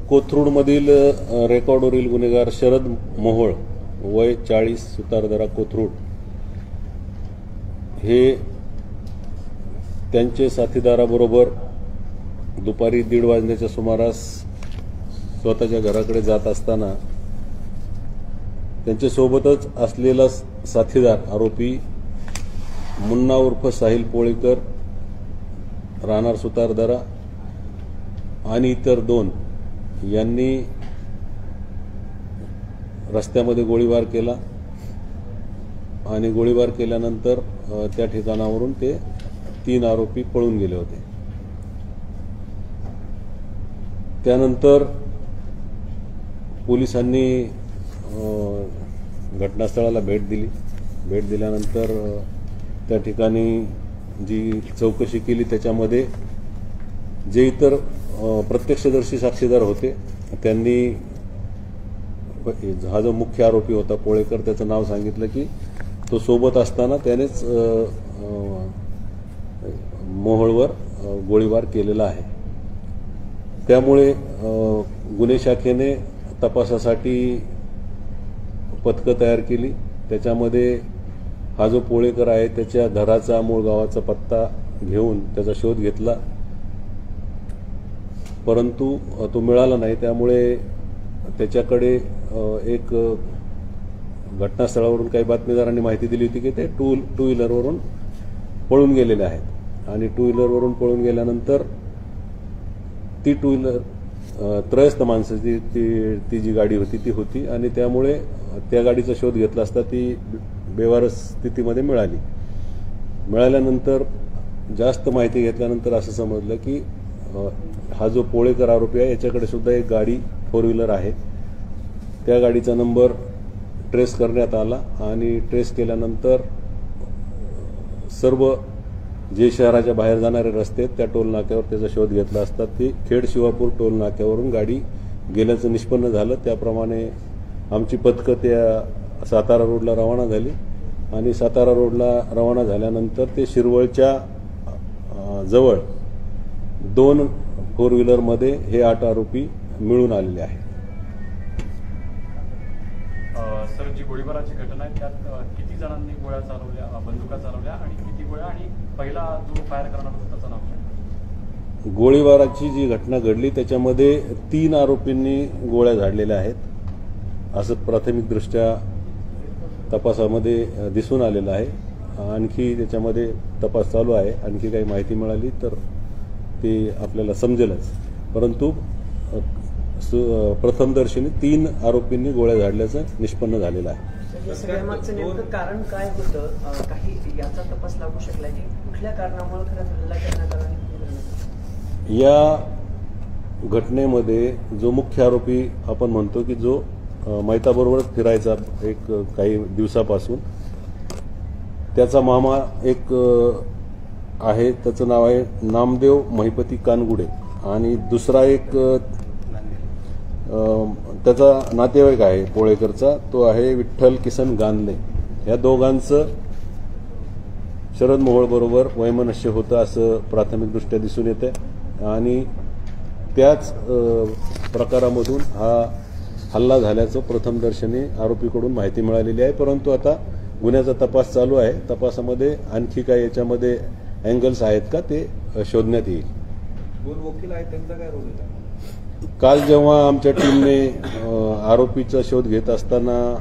कोथरूडमधील रेकॉर्डवरील गुन्हेगार शरद मोहोळ वय 40 सुतारदरा कोथरूड हे त्यांचे साथीदाराबरोबर दुपारी 1:30 वाजण्याच्या सुमारास स्वतःच्या घराकडे जात असताना त्यांच्या सोबतच असलेला साथीदार आरोपी मुन्ना उर्फ साहिल पोळेकर राहणार सुतारदरा आणि इतर 2 यांनी रस्त्यामध्ये गोळीबार केला आणि गोळीबार केल्यानंतर त्या ठिकाणावरून ते 3 आरोपी पळून गेले होते। त्यानंतर पोलिसांनी घटनास्थळाला भेट दिली। भेट दिल्यानंतर त्या ठिकाणी जी चौकशी केली त्याच्यामध्ये जे इतर प्रत्यक्षदर्शी साक्षीदार होते त्यांनी हा जो मुख्य आरोपी होता पोळेकर त्याचं नाव सांगितलं की तो सोबत असताना त्यानेच मोहोळवर गोळीबार केलेला आहे। त्यामुळे गुन्हे शाखेने तपासासाठी पथकं तयार केली। त्याच्यामध्ये हा जो पोळेकर आहे त्याच्या घराचा मूळ गावाचा पत्ता घेऊन त्याचा शोध घेतला, परंतु तो मिळाला नाही। त्यामुळे त्याच्याकडे एक घटनास्थळावरून काही बातमीदारांनी माहिती दिली होती की ते टू व्हीलरवरून पळून गेलेले आहेत आणि टू व्हीलरवरून पळून गेल्यानंतर ती टू व्हीलर त्रयस्थ माणसाची ती जी गाडी होती ती होती आणि त्यामुळे त्या गाडीचा शोध घेतला असता ती बेवारस स्थितीमध्ये मिळाली। मिळाल्यानंतर जास्त माहिती घेतल्यानंतर असं समजलं की हा जो पोळेकर आरोपी आहे याच्याकडे सुद्धा एक गाडी 4 व्हीलर आहे। त्या गाडीचा नंबर ट्रेस करण्यात आला आणि ट्रेस केल्यानंतर सर्व जे शहराच्या बाहेर जाणारे रस्ते त्या टोल नाक्यावर त्याचा शोध घेतला असता ती खेड शिवापूर टोल नाक्यावरून गाडी गेल्याचं निष्पन्न झालं। त्याप्रमाणे आमची पथकं त्या सातारा रोडला रवाना झाली आणि सातारा रोडला रवाना झाल्यानंतर ते शिरवळच्या जवळ 2 4 व्हीलरमध्ये हे 8 आरोपी मिळून आलेले आहेत। सर, जी गोळीबाराची घटना आहे त्यात किती जणांनी गोळ्या चालवल्या, बंदुका चालवल्या आणि किती गोळ्या, आणि पहिला जो फायर करणार होता त्याचं नाव काय? गोळीबाराची जी घटना घडली त्याच्यामध्ये 3 आरोपींनी गोळ्या झाडलेल्या आहेत असं प्राथमिकदृष्ट्या तपासामध्ये दिसून आलेलं आहे। आणखी त्याच्यामध्ये तपास चालू आहे, आणखी काही माहिती मिळाली तर ते आपल्याला समजेलच, परंतु प्रथमदर्शनी 3 आरोपींनी गोळ्या झाडल्याचं निष्पन्न झालेलं आहे। सगळ्यामागचं नेमकं कारण काय होतं, काही याचा तपास लागू शकला की कुठल्या कारणामुळे खरं हल्ला करण्यात आला? या घटनेमध्ये जो मुख्य आरोपी आपण म्हणतो की जो मैताबरोबरच फिरायचा एक काही दिवसापासून, त्याचा मामा एक आहे, त्याचं नाव आहे नामदेव महिपती कानगुडे आणि दुसरा एक त्याचा नातेवाईक आहे पोळेकरचा, तो आहे विठ्ठल किसन गांधले। या दोघांचं शरद मोहोळ बरोबर वैमनस्य होतं असं प्राथमिकदृष्ट्या दिसून येते आणि त्याच प्रकारामधून हा हल्ला झाल्याचं प्रथमदर्शनी आरोपीकडून माहिती मिळालेली आहे। परंतु आता गुन्ह्याचा तपास चालू आहे, तपासामध्ये आणखी काही याच्यामध्ये अँगल्स आहेत का ते शोधण्यात येईल। 2 वकील आहेत, त्यांचा काय रोल आहे? काल जेव्हा आमच्या टीमने आरोपीचा शोध घेत असताना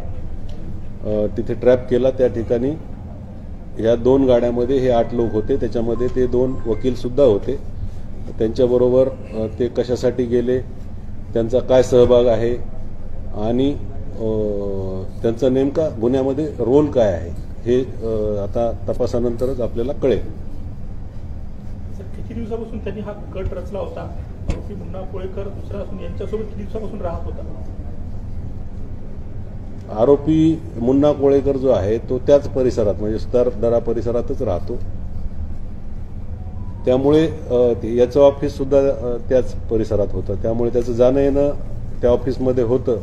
तिथे ट्रॅप केला, त्या ठिकाणी या 2 गाड्यामध्ये हे 8 लोक होते, त्याच्यामध्ये ते 2 वकील सुद्धा होते। त्यांच्याबरोबर ते कशासाठी गेले, त्यांचा काय सहभाग आहे आणि त्यांचा नेमका गुन्ह्यामध्ये रोल काय आहे हे आता तपासानंतरच आपल्याला कळेल। किती दिवसापासून त्यांनी हा कट रचला होता? आरोपी मुन्ना पोळेकर दुसरा असून यांच्यासोबत किती दिवसापासून राहत होता? आरोपी मुन्ना पोळेकर जो आहे तो त्याच परिसरात म्हणजे सुतारदरा परिसरातच राहतो, त्यामुळे याचं ऑफिस सुद्धा त्याच परिसरात होतं, त्यामुळे त्याचं जाणं येणं त्या ऑफिसमध्ये होतं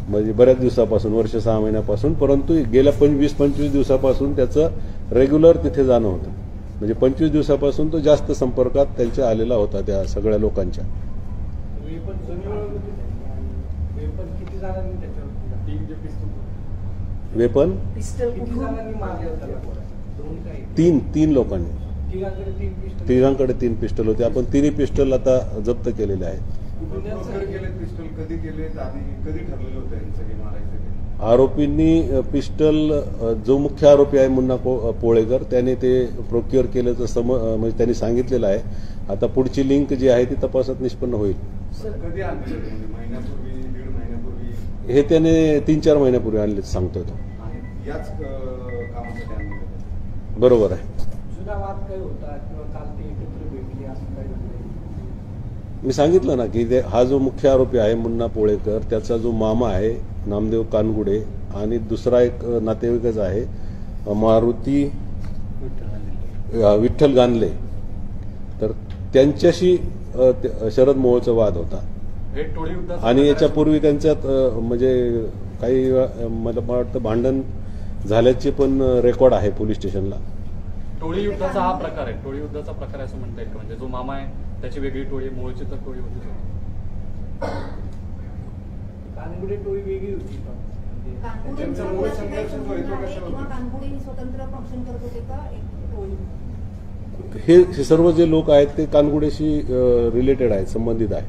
म्हणजे बऱ्याच दिवसापासून, वर्ष 6 महिन्यापासून। परंतु गेल्या 20-25 दिवसापासून त्याचं रेग्युलर तिथे जाणं होतं, म्हणजे 25 दिवसापासून तो जास्त संपर्कात त्यांच्या आलेला होता त्या सगळ्या लोकांच्या। वेपन किती जणांनी त्याच्यावर टीम जे पिस्तूल वेपन पिस्टल किती कुठून जणांनी मारले होते दोन काही तीन लोकांनी, तिघांकडे 3 पिस्टल तिघांकडे 3 पिस्टल होते. आपण 3 पिस्टल आता जप्त केलेले आहेत. प्रोक्युअर केले पिस्टल कधी केलेत आणि कधी ठरलेलं होतं यांचं हे मारायचं ते? आरोपींनी पिस्टल, जो मुख्य आरोपी आहे मुन्ना पोळेकर, त्याने ते प्रोक्युअर केल्याचं म्हणजे त्यांनी सांगितलेलं आहे. आता पुढची लिंक जी आहे ती तपासात निष्पन्न होईल. कधी आणले होते म्हणजे महिन्यापूर्वी, 1.5 महिन्यापूर्वी? हे त्याने 3-4 महिन्यापूर्वी आणले सांगतोय तो. आणि याच कामासाठी आणले होते? बरोबर आहे. जुना वाद काय होता किंवा काल ते एकत्र भेटले असं काही झालं? मी सांगितलं ना की हा जो मुख्य आरोपी आहे मुन्ना पोळेकर, त्याचा जो मामा आहे नामदेव कानगुडे आणि दुसरा एक नातेवाईकच आहे मारुती विठ्ठल गानले, तर त्यांच्याशी शरद मोहोळचा वाद होता. हे टोळी युद्धाचा आणि याच्यापूर्वी त्यांच्यात म्हणजे काही मला वाटतं भांडण झाल्याचे पण रेकॉर्ड आहे पोलीस स्टेशनला. टोळी युद्धाचा हा प्रकार आहे, टोळी युद्धाचा प्रकार आहे असं म्हणता येईल का? म्हणजे जो मामा आहे त्याची वेगळी टोळी, मूळची तर टोळी होती. कानगुडे टोळी वेगळी होती का? म्हणजे त्यांचा मूळ संघर्ष जो आहे तो कशावर होता? कानगुडे स्वतंत्र फंक्शन करत होते का एक टोळी? हे सर्व जे लोक आहेत ते कानगुडेशी रिलेटेड आहेत, संबंधित आहेत.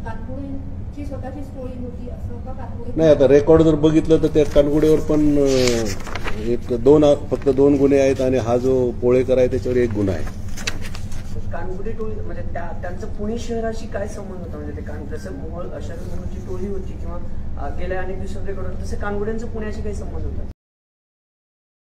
कानगुडेची स्वतःची टोळी होती असं का? कानगुडे नाही, आता रेकॉर्ड जर बघितलं तर त्या कानगुडेवर पण फक्त 2 गुन्हे आहेत आणि हा जो पोळेकर आहे त्याच्यावर 1 गुन्हा आहे. कानगुडे टोळी म्हणजे त्यांचं पुणे शहराशी काय संबंध होता? म्हणजे ते जसं शरद मोहोळची टोळी होती किंवा गेल्या अनेक दिवसात रेकॉर्ड होतं, तसं कानगुड्यांचं पुण्याशी काही संबंध होता?